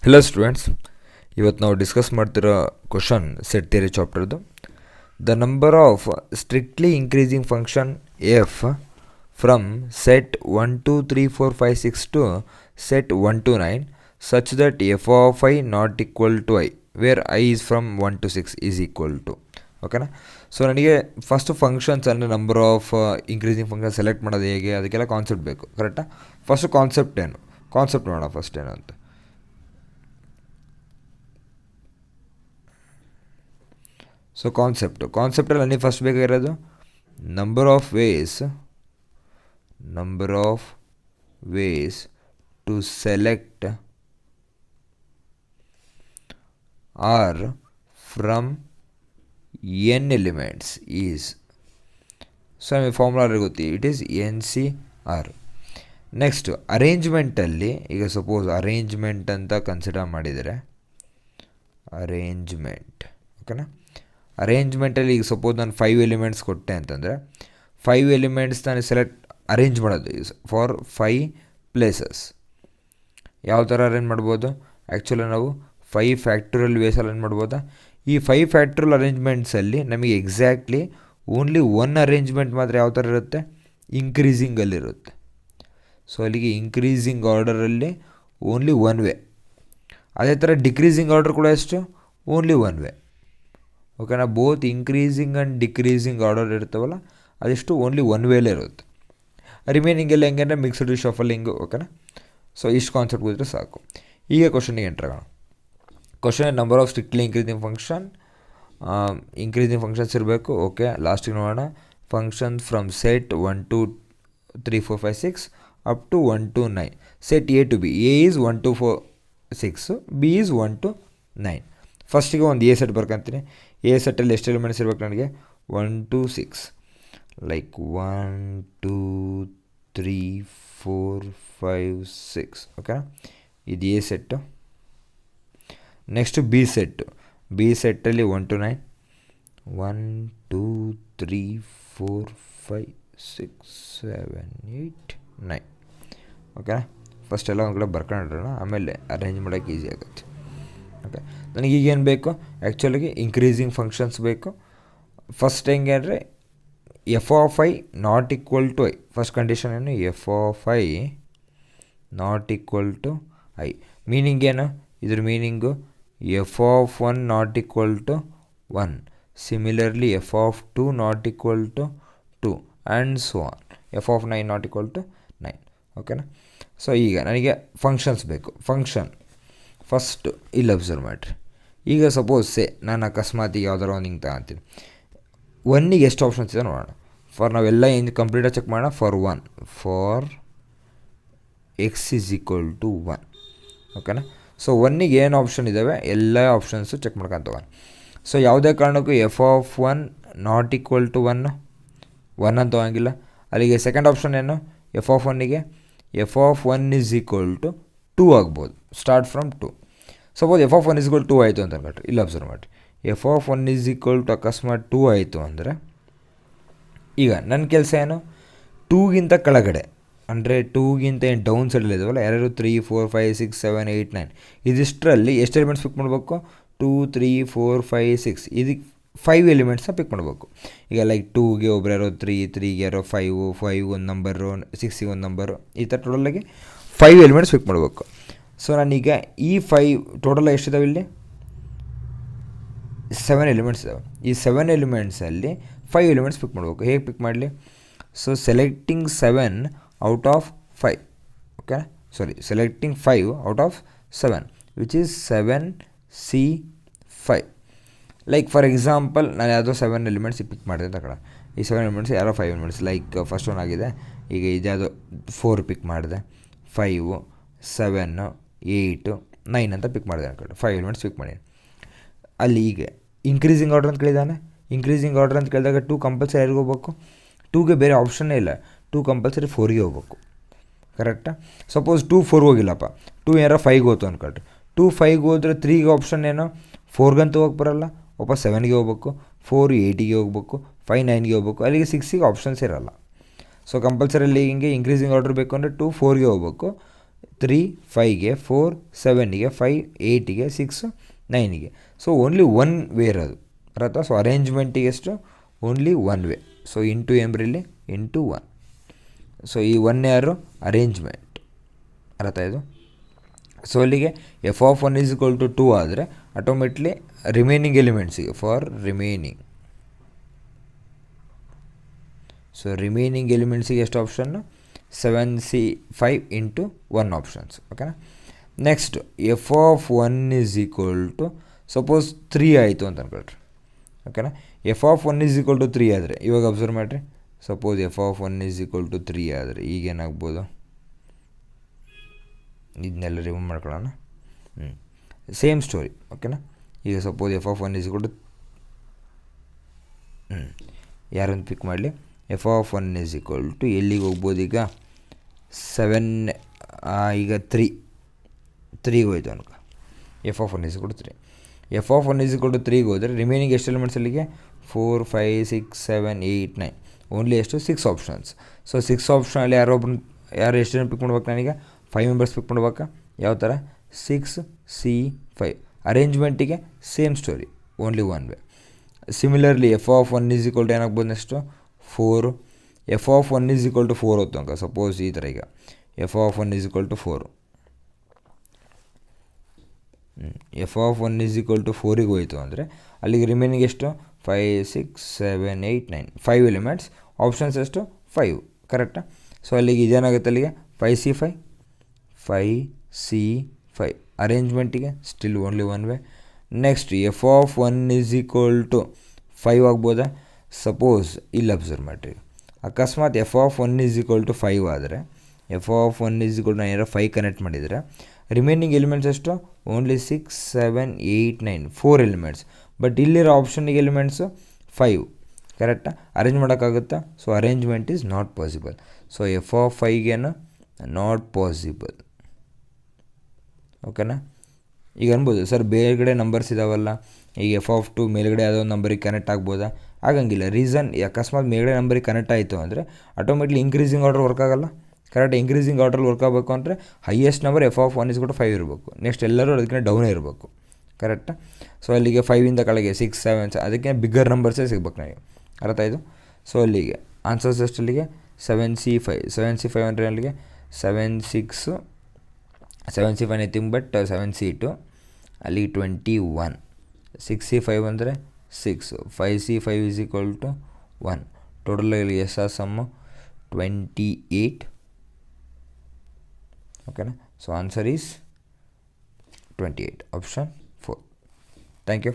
Hello students, ಇವತ್ತು ನಾವು discuss ಮಾಡ್ತಿರೋ ಕ್ವಶನ್ ಸೆಟ್ ಥಿಯರಿ ಚಾಪ್ಟರ್ದು. The number of strictly increasing function F from set 1 2 3 4 5 6 to set 1 to 9 such that f of I not equal to I where I is from 1 to 6 is equal to. ಓಕೆನಾ? So ನನಗೆ first functions ಅಂದರೆ number of increasing function select ಮಾಡೋದು ಹೇಗೆ, ಅದಕ್ಕೆಲ್ಲ concept ಬೇಕು. ಕರೆಕ್ಟಾ? First concept ನೋಡೋಣ first ಏನು ಅಂತ. ಸೊ ಕಾನ್ಸೆಪ್ಟಲ್ಲಿ ನನಗೆ ಫಸ್ಟ್ ಬೇಕಾಗಿರೋದು number of ways to select R from N elements is. So ನಮಗೆ ಫಾರ್ಮುಲಾ ಗೊತ್ತಿ, ಇಟ್ ಈಸ್ NCR. ನೆಕ್ಸ್ಟ್ ಅರೇಂಜ್ಮೆಂಟಲ್ಲಿ, ಈಗ ಸಪೋಸ್ ಅರೇಂಜ್ಮೆಂಟ್ ಅಂತ ಕನ್ಸಿಡರ್ ಮಾಡಿದರೆ, ಓಕೆನಾ? ಅರೇಂಜ್ಮೆಂಟಲ್ಲಿ ಈಗ ಸಪೋಸ್ ನಾನು 5 ಎಲಿಮೆಂಟ್ಸ್ ಕೊಟ್ಟೆ ಅಂತಂದರೆ 5 ಎಲಿಮೆಂಟ್ಸ್ ನಾನು ಅರೇಂಜ್ ಮಾಡೋದು ಫಾರ್ 5 ಪ್ಲೇಸಸ್. ಯಾವ ಥರ ಅರೇಂಜ್ ಮಾಡ್ಬೋದು? ಆ್ಯಕ್ಚುಲಿ ನಾವು 5 ಫ್ಯಾಕ್ಟೋರಿಯಲ್ ವೇಸ್ ಅರೇಂಜ್ ಮಾಡ್ಬೋದಾ? ಈ 5 ಫ್ಯಾಕ್ಟೋರಿಯಲ್ ಅರೇಂಜ್ಮೆಂಟ್ಸಲ್ಲಿ ನಮಗೆ ಎಕ್ಸಾಕ್ಟ್ಲಿ ಓನ್ಲಿ 1 ಅರೇಂಜ್ಮೆಂಟ್ ಮಾತ್ರ ಯಾವ ಥರ ಇರುತ್ತೆ? ಇನ್ಕ್ರೀಸಿಂಗಲ್ಲಿರುತ್ತೆ. ಸೊ ಅಲ್ಲಿಗೆ ಇನ್ಕ್ರೀಸಿಂಗ್ ಆರ್ಡರಲ್ಲಿ ಓನ್ಲಿ 1 ವೇ. ಅದೇ ಥರ ಡಿಕ್ರೀಸಿಂಗ್ ಆರ್ಡರ್ ಕೂಡ ಎಷ್ಟು? Only 1 way. ಓಕೆನಾ? Both increasing and decreasing order ಇರ್ತಾವಲ್ಲ, ಅದೆಷ್ಟು ಓನ್ಲಿ 1 ವೇಲೇ ಇರುತ್ತೆ. ರಿಮೈನಿಂಗ್ ಎಲ್ಲ ಹೆಂಗಂದ್ರೆ ಮಿಕ್ಸ್ಡ್ ಶಫಲಿಂಗು. ಓಕೆನಾ? ಸೊ ಇಷ್ಟು ಕಾನ್ಸೆಪ್ಟ್ ಗೊತ್ತಿದ್ರೆ ಸಾಕು. ಈಗ ಕ್ವಶನಿಗೆ ಎಂಟ್ರ್ ಆಗೋಣ. Question number of strictly increasing functions ಇರಬೇಕು. ಓಕೆ, ಲಾಸ್ಟಿಗೆ ನೋಡೋಣ. Function from set 1 2 3 4 5 6 up to 1 to 9. Set A to B. A is 1 to 4 6, B is 1 to 9. ಫಸ್ಟಿಗೆ ಒಂದು A ಸೆಟ್ ಬರ್ಕೊಂತೀನಿ. A ಸೆಟ್ಟಲ್ಲಿ ಎಷ್ಟು ಎಲಿಮೆಂಟ್ಸ್ ಇರ್ಬೇಕು ನನಗೆ? 1 to 6. ಲೈಕ್ 1 2 3 4 5 6. ಓಕೆ, ಇದು A set. Next B ಸೆಟ್ಟಲ್ಲಿ 1 to 9. 1 2 3 4 5 6 7 8 9. Okay, first ಎಲ್ಲ ಒಂದು ಕಡೆ ಬರ್ಕೊಂಡಿರೋಣ, ಆಮೇಲೆ ಅರೇಂಜ್ ಮಾಡೋಕ್ಕೆ ಈಸಿ ಆಗುತ್ತೆ. ಓಕೆ, ನನಗೀಗೇನು ಬೇಕು? ಆ್ಯಕ್ಚುಲಾಗಿ ಇನ್ಕ್ರೀಸಿಂಗ್ ಫಂಕ್ಷನ್ಸ್ ಬೇಕು. ಫಸ್ಟ್ ಹೆಂಗೆ ಅಂದರೆ F of I not equal to I. First condition ಏನು? F of I not equal to I. Meaning ಏನು? ಇದ್ರ meaning F of 1 not equal to 1. Similarly F of 2 not equal to 2 and so on. F of 9 not equal to 9. ಓಕೆನಾ? So ಈಗ ನನಗೆ functions ಬೇಕು. Function first ಇಲ್ಲಿ observe ಮಾಡಿರಿ. ಈಗ suppose ನಾನು ಅಕಸ್ಮಾತಿಗೆ ಯಾವ್ದಾರು ಒಂದು ಹಿಂಗೆ ತಗೊಂತೀನಿ. 1ಗೆ ಎಷ್ಟು ಆಪ್ಷನ್ಸ್ ಇದೆ ನೋಡೋಣ. ನಾವೆಲ್ಲ ಏನು ಕಂಪ್ಲೀಟಾಗಿ ಚೆಕ್ ಮಾಡೋಣ. For X is equal to 1. ಓಕೆನಾ? ಸೊ 1ಗೆ ಏನು ಆಪ್ಷನ್ ಇದ್ದಾವೆ ಎಲ್ಲ ಆಪ್ಷನ್ಸು ಚೆಕ್ ಮಾಡ್ಕೊಂತ ಹೋಗೋಣ. ಸೊ ಯಾವುದೇ ಕಾರಣಕ್ಕೂ F of 1 not equal to 1 ಅಂತ ಹೋಗಂಗಿಲ್ಲ. ಅಲ್ಲಿಗೆ ಸೆಕೆಂಡ್ ಆಪ್ಷನ್ ಏನು? ಎಫ್ ಆಫ್ 1ಗೆ F of 1 is equal to 2 ಆಗ್ಬೋದು. Start from 2. Suppose F of 1 is equal 2 ಆಯಿತು ಅಂತ ಅನ್ಕೊಟ್ರಿ. ಇಲ್ಲಿ ಅಬ್ಸರ್ವ್ ಮಾಡಿರಿ. F of 1 is equal to ಅಕಸ್ಮಾತ್ 2 ಆಯಿತು ಅಂದರೆ ಈಗ ನನ್ನ ಕೆಲಸ ಏನು? 2ಗಿಂತ ಕೆಳಗಡೆ ಅಂದರೆ 2ಗಿಂತ ಏನು ಡೌನ್ ಸೈಡಲ್ಲಿ ಇದಾವಲ್ಲ, ಯಾರ್ಯಾರು 3 4 5 6 7 8 9 ಇದಿಷ್ಟರಲ್ಲಿ ಎಷ್ಟು ಎಲಿಮೆಂಟ್ಸ್ ಪಿಕ್ ಮಾಡಬೇಕು? 2 3 4 5 6. ಇದಕ್ಕೆ 5 ಎಲಿಮೆಂಟ್ಸ್ನ ಪಿಕ್ ಮಾಡಬೇಕು. ಈಗ ಲೈಕ್ 2ಗೆ ಒಬ್ರು ಯಾರೋ 3ಗೆ ಯಾರೋ 5 ಒಂದು ನಂಬರು, 6ಗೆ ಒಂದು ನಂಬರು, ಈ ಥರ ಟೋಟಲಾಗಿ 5 ಎಲಿಮೆಂಟ್ಸ್ ಪಿಕ್ ಮಾಡಬೇಕು. ಸೊ ನಾನೀಗ ಈ 5 ಟೋಟಲ್ ಎಷ್ಟಿದಾವೆ? ಇಲ್ಲಿ 7 ಎಲಿಮೆಂಟ್ಸ್ ಇದ್ದಾವೆ. ಈ 7 ಎಲಿಮೆಂಟ್ಸಲ್ಲಿ 5 ಎಲಿಮೆಂಟ್ಸ್ ಪಿಕ್ ಮಾಡಬೇಕು. ಹೇಗೆ ಪಿಕ್ ಮಾಡಲಿ? So selecting 7 out of 5. Okay, selecting 5 out of 7 which is 7C5. Like for example ನಾನು ಯಾವುದೋ 7 ಎಲಿಮೆಂಟ್ಸ್ ಪಿಕ್ ಮಾಡಿದೆ ಅಂತ ಕಡೆ. ಈ 7 ಎಲಿಮೆಂಟ್ಸ್ ಯಾರೋ 5 ಎಲಿಮೆಂಟ್ಸ್. ಲೈಕ್ ಫಸ್ಟ್ ಒನ್ ಆಗಿದೆ. ಈಗ ಇದ್ಯಾವುದೋ 4 ಪಿಕ್ ಮಾಡಿದೆ, 5 7 8 9 ಅಂತ ಪಿಕ್ ಮಾಡಿದೆ ಅನ್ಕೊಂಡು 5 ಎಲಿಮೆಂಟ್ಸ್ ಪಿಕ್ ಮಾಡಿ. ಅಲ್ಲಿ ಈಗ ಇನ್ಕ್ರೀಸಿಂಗ್ ಆರ್ಡರ್ ಅಂತ ಕೇಳಿದಾನೆ. ಇನ್ಕ್ರೀಸಿಂಗ್ ಆರ್ಡರ್ ಅಂತ ಕೇಳಿದಾಗ 2 ಕಂಪಲ್ಸರಿ ಯಾರಿಗೆ ಹೋಗ್ಬೇಕು? 2ಗೆ ಬೇರೆ ಆಪ್ಷನ್ನೇ ಇಲ್ಲ. 2 ಕಂಪಲ್ಸರಿ 4ಗೆ ಹೋಗ್ಬೇಕು. ಕರೆಕ್ಟಾ? ಸಪೋಸ್ 2 4 ಹೋಗಿಲ್ಲಪ್ಪ, 2 ಏನಾರ 5ಗೆ ಹೋಯ್ತು ಅಂದ್ಕೊಳ್ರಿ. 2 5ಗೆ ಹೋದರೆ 3ಗೆ ಆಪ್ಷನ್ ಏನೋ? 4ಗಂತೂ ಹೋಗಿ ಬರೋಲ್ಲ, ವಾಪಸ್ 7ಗೆ ಹೋಗ್ಬೇಕು, 4 8ಗೆ ಹೋಗ್ಬೇಕು, 5 9ಗೆ ಹೋಗ್ಬೇಕು. ಅಲ್ಲಿಗೆ 6ಗೆ ಆಪ್ಷನ್ಸ್ ಇರೋಲ್ಲ. ಸೊ ಕಂಪಲ್ಸರಿಲಿ ಹಿಂಗೆ ಇನ್ಕ್ರೀಸಿಂಗ್ ಆರ್ಡರ್ ಬೇಕು ಅಂದರೆ 2 4ಗೆ ಹೋಗ್ಬೇಕು. 3 5ಗೆ, 4 7ಗೆ, 5 8ಗೆ, 6 9ಗೆ. ಸೊ ಓನ್ಲಿ ಒನ್ ವೇ ಇರೋದು ಅರ್ಥ. ಸೊ ಅರೇಂಜ್ಮೆಂಟಿಗೆ ಎಷ್ಟು? Only one way. So into ಎಂಬ್ರಿಲಿ ಇಂಟು 1. ಸೊ ಈ ಒನ್ ಯಾರು? ಅರೇಂಜ್ಮೆಂಟ್ ಅರ್ಥ ಇದು. ಸೊ ಅಲ್ಲಿಗೆ F of 1 is equal to 2 ಆದರೆ ಆಟೋಮೆಟ್ಲಿ ರಿಮೈನಿಂಗ್ ಎಲಿಮೆಂಟ್ಸಿಗೆ ಫಾರ್ ರಿಮೈನಿಂಗ್. ಸೊ ರಿಮೈನಿಂಗ್ ಎಲಿಮೆಂಟ್ಸಿಗೆ ಎಷ್ಟು ಆಪ್ಷನ್ನು? 7C5 into 1 options. ಓಕೆನಾ. Next F of 1 is equal to suppose 3 ಆಯಿತು ಅಂತ ಅನ್ಕೊಳ್ರಿ. ಓಕೆನಾ. F of 1 is equal to 3 ಆದರೆ ಇವಾಗ ಅಬ್ಸರ್ವ್ ಮಾಡಿರಿ. Suppose F of 1 is equal to 3 ಆದರೆ ಈಗೇನಾಗ್ಬೋದು? ಇದನ್ನೆಲ್ಲ ರಿಮೂವ್ ಮಾಡ್ಕೊಳ್ಳೋಣ. Same story. ಓಕೆನಾ. ಈಗ suppose F of 1 is equal to ಯಾರೊಂದು ಪಿಕ್ ಮಾಡಲಿ. F of 1 is equal to ಎಲ್ಲಿಗೆ ಹೋಗ್ಬೋದು ಈಗ? 7 ಈಗ 3ಗೆ ಹೋಯ್ತು ಅನ್ಕೊ. F of 1 is equal to 3. F of 1 is equal to 3ಗೆ ಹೋದರೆ ರಿಮೈನಿಂಗ್ ಎಷ್ಟು ಎಲಿಮೆಂಟ್ಸ್ ಅಲ್ಲಿಗೆ? 4 5 6 7 8 9. ಓನ್ಲಿ ಎಷ್ಟು? 6 ಆಪ್ಷನ್ಸ್. ಸೊ 6 ಆಪ್ಷನಲ್ಲಿ ಯಾರು ಎಷ್ಟು ಜನ ಪಿಕ್ ಮಾಡ್ಬೇಕು? ನನಗೆ 5 ಮೆಂಬರ್ಸ್ ಪಿಕ್ ಮಾಡ್ಬೇಕಾ? ಯಾವ ಥರ? 6C5. ಅರೇಂಜ್ಮೆಂಟಿಗೆ same story, only one way. Similarly F of 1 is equal to ಏನಾಗ್ಬೋದು next? 4. F of 1 is equal to 4 ಹೊತ್ತು ಅಂಕ. ಸಪೋಸ್ ಈ ಥರ ಈಗ F of 1 is equal to 4. F of 1 is equal to 4ಗೆ ಹೋಯಿತು ಅಂದರೆ ಅಲ್ಲಿಗೆ ರಿಮೈನಿಂಗ್ ಎಷ್ಟು? 5 6 7 8 9. 5 ಎಲಿಮೆಂಟ್ಸ್. ಆಪ್ಷನ್ಸ್ ಎಷ್ಟು? 5. ಕರೆಕ್ಟಾ. ಸೊ ಅಲ್ಲಿಗೆ ಇದೇನಾಗುತ್ತೆ? ಅಲ್ಲಿಗೆ 5C5 5C5. ಅರೇಂಜ್ಮೆಂಟಿಗೆ still only one way. Next F of 1 is equal to 5 ಆಗ್ಬೋದಾ? ಸಪೋಸ್ ಇಲ್ಲಿ ಅಬ್ಸರ್ವ್ ಮಾಡಿರಿ. ಅಕಸ್ಮಾತ್ F of 1 is equal to 5 ಆದರೆ F of 1 is equal to ನಾನು ಏನಾರು 5 ಕನೆಕ್ಟ್ ಮಾಡಿದರೆ ರಿಮೈನಿಂಗ್ ಎಲಿಮೆಂಟ್ಸ್ ಎಷ್ಟು? ಓನ್ಲಿ 6 7 8 9. 4 ಎಲಿಮೆಂಟ್ಸ್. ಬಟ್ ಇಲ್ಲಿರೋ ಆಪ್ಷನ್ಗೆ ಎಲಿಮೆಂಟ್ಸು 5. ಕರೆಕ್ಟಾ. ಅರೇಂಜ್ ಮಾಡೋಕ್ಕಾಗುತ್ತಾ? So arrangement is not possible. So F of 5ಗೇನು ನಾಟ್ ಪಾಸಿಬಲ್. ಓಕೆನಾ. ಈಗ ಅನ್ಬೋದು ಸರ್ ಬೇರೆಗಡೆ ನಂಬರ್ಸ್ ಇದಾವಲ್ಲ, ಈಗ ಎಫ್ ಆಫ್ 2 ಮೇಲ್ಗಡೆ ಯಾವುದೋ ಒಂದು ನಂಬರಿಗೆ ಕನೆಕ್ಟ್ ಆಗ್ಬೋದಾ? ಆಗಂಗಿಲ್ಲ. ರೀಸನ್ ಅಕಸ್ಮಾತ್ ಮೇಲ್ಗಡೆ ನಂಬರಿಗೆ ಕನೆಕ್ಟ್ ಆಯಿತು ಅಂದರೆ ಆಟೋಮೆಟ್ಲಿ ಇನ್ಕ್ರೀಸಿಂಗ್ ಆರ್ಡರ್ ವರ್ಕ್ ಆಗೋಲ್ಲ. ಕರೆಕ್ಟ್. ಇಂಕ್ರೀಸಿಂಗ್ ಆರ್ಡ್ರಲ್ಲಿ ವರ್ಕ್ ಆಗಬೇಕು ಅಂದರೆ highest number F of 1 is equal to 5 ಇರಬೇಕು. ನೆಕ್ಸ್ಟ್ ಎಲ್ಲರೂ ಅದಕ್ಕೆ ಡೌನೇ ಇರಬೇಕು. ಕರೆಕ್ಟಾ. ಸೊ ಅಲ್ಲಿಗೆ 5ಇಂದ ಕೆಳಗೆ 6 7 ಅದಕ್ಕೆ ಬಿಗ್ಗರ್ ನಂಬರ್ಸೇ ಸಿಗ್ಬೇಕು ನನಗೆ. ಅರ್ಥ ಆಯಿತು. ಸೊ ಅಲ್ಲಿಗೆ ಆನ್ಸರ್ಸ್ ಅಷ್ಟಲ್ಲಿಗೆ 7C5. 7C5 ಅಂದರೆ ಅಲ್ಲಿಗೆ 7 6 7C5 ನಥಿಂಗ್ ಬಟ್ 7C2 ಅಲ್ಲಿಗೆ 21. 6C5 ಅಂದರೆ 6. 5C5 is equal to 1. Total is ಆ ಸಮ್ಮು 28. ಓಕೆನಾ. So answer is 28. Option 4. Thank you.